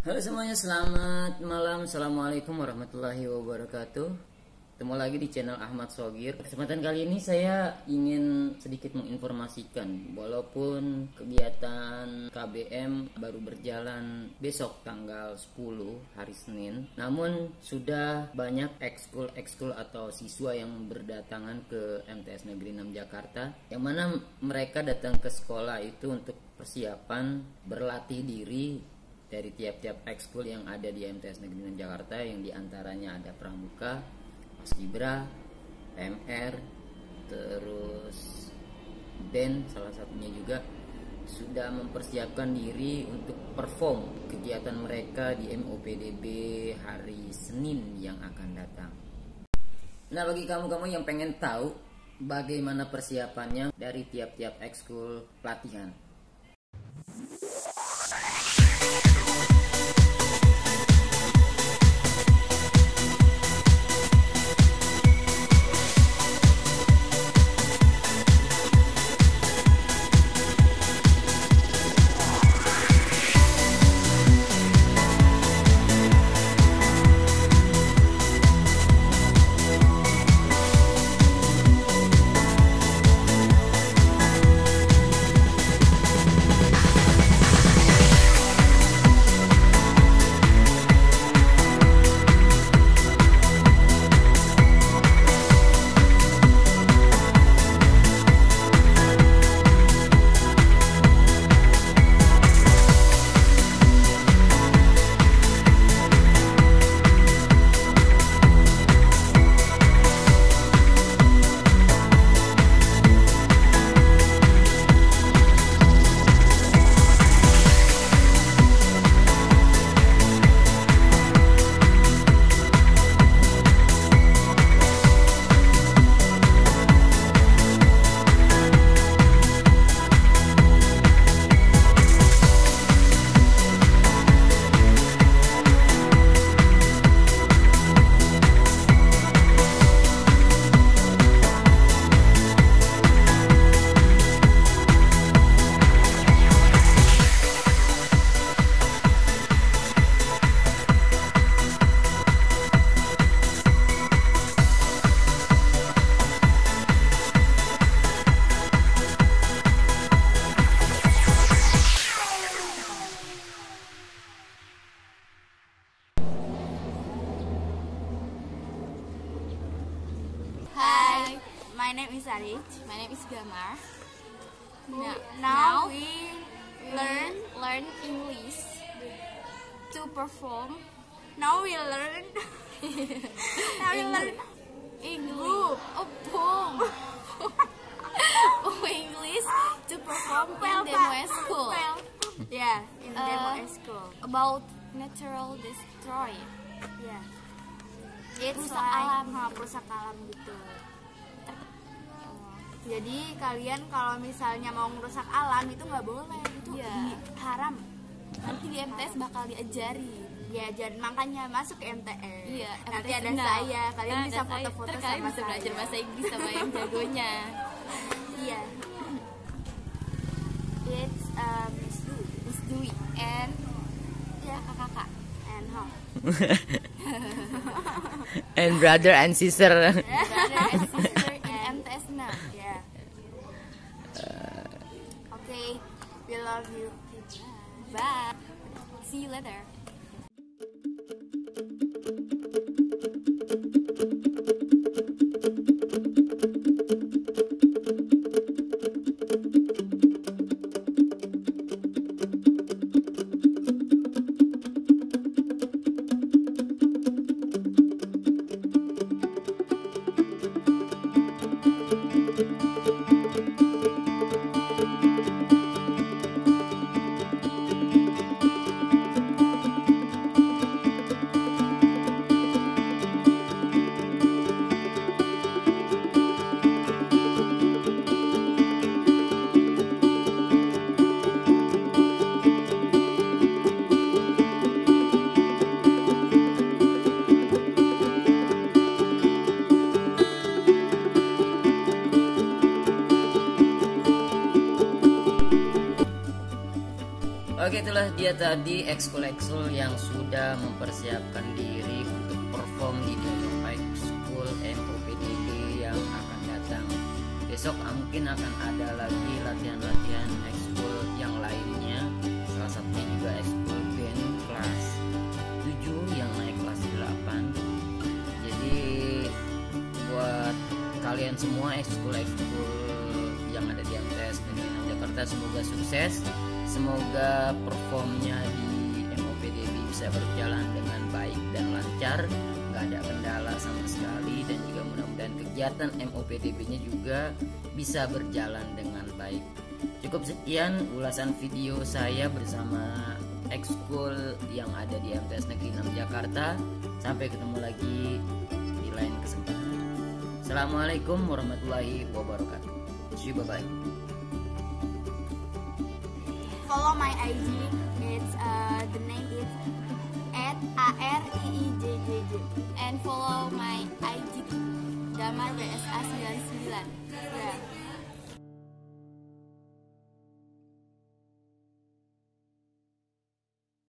Halo semuanya, selamat malam. Assalamualaikum warahmatullahi wabarakatuh. Ketemu lagi di channel Ahmad Shogir. Kesempatan kali ini saya ingin sedikit menginformasikan, walaupun kegiatan KBM baru berjalan besok tanggal 10 hari Senin, namun sudah banyak ekskul atau siswa yang berdatangan ke MTS Negeri 6 Jakarta, yang mana mereka datang ke sekolah itu untuk persiapan berlatih diri dari tiap-tiap ekskul yang ada di MTS Negeri 6 Jakarta, yang diantaranya ada Pramuka, Paskibra, PMR, terus band salah satunya juga sudah mempersiapkan diri untuk perform kegiatan mereka di MOPDB hari Senin yang akan datang. Nah, bagi kamu-kamu yang pengen tahu bagaimana persiapannya dari tiap-tiap ekskul pelatihan, My name is Arich. My name is Gamar. Now we learn English to perform. Now we learn English. English to perform in demo school. Yeah, in demo school. About natural destroy. Yeah. It's Perusak like alam. Perusak alam gitu. Jadi kalian kalau misalnya mau merusak alam itu nggak boleh, itu haram. Nanti di MTS bakal diajari. Ya, jadi makanya masuk ke MTS. Iya, Nanti MTS ada now. saya, kalian bisa foto-foto Kalian sama bisa saya. belajar bahasa Inggris sama yang jagonya. Iya. It's Miss Dwi and kakak-kakak and how? and brother and sister. brother and sister in MTS now. Yeah. Okay, we love you. Bye. See you later. itulah dia tadi ekskul-ekskul yang sudah mempersiapkan diri untuk perform di Dayong Ekskul MOPDB yang akan datang. Besok mungkin akan ada lagi latihan-latihan ekskul yang lainnya. Salah satunya juga ekskul band kelas 7 yang naik kelas 8. Jadi buat kalian semua ekskul-ekskul yang ada di MTS Negeri 6 Jakarta semoga sukses. Semoga performnya di MOPDB bisa berjalan dengan baik dan lancar, nggak ada kendala sama sekali, dan juga mudah-mudahan kegiatan MOPDB-nya juga bisa berjalan dengan baik. Cukup sekian ulasan video saya bersama ekskul yang ada di MTS Negeri 6 Jakarta. Sampai ketemu lagi di lain kesempatan. Assalamualaikum warahmatullahi wabarakatuh. See you, bye-bye. Follow my IG. It's the name is @ARIIJJJ. And follow my IG Damar BSA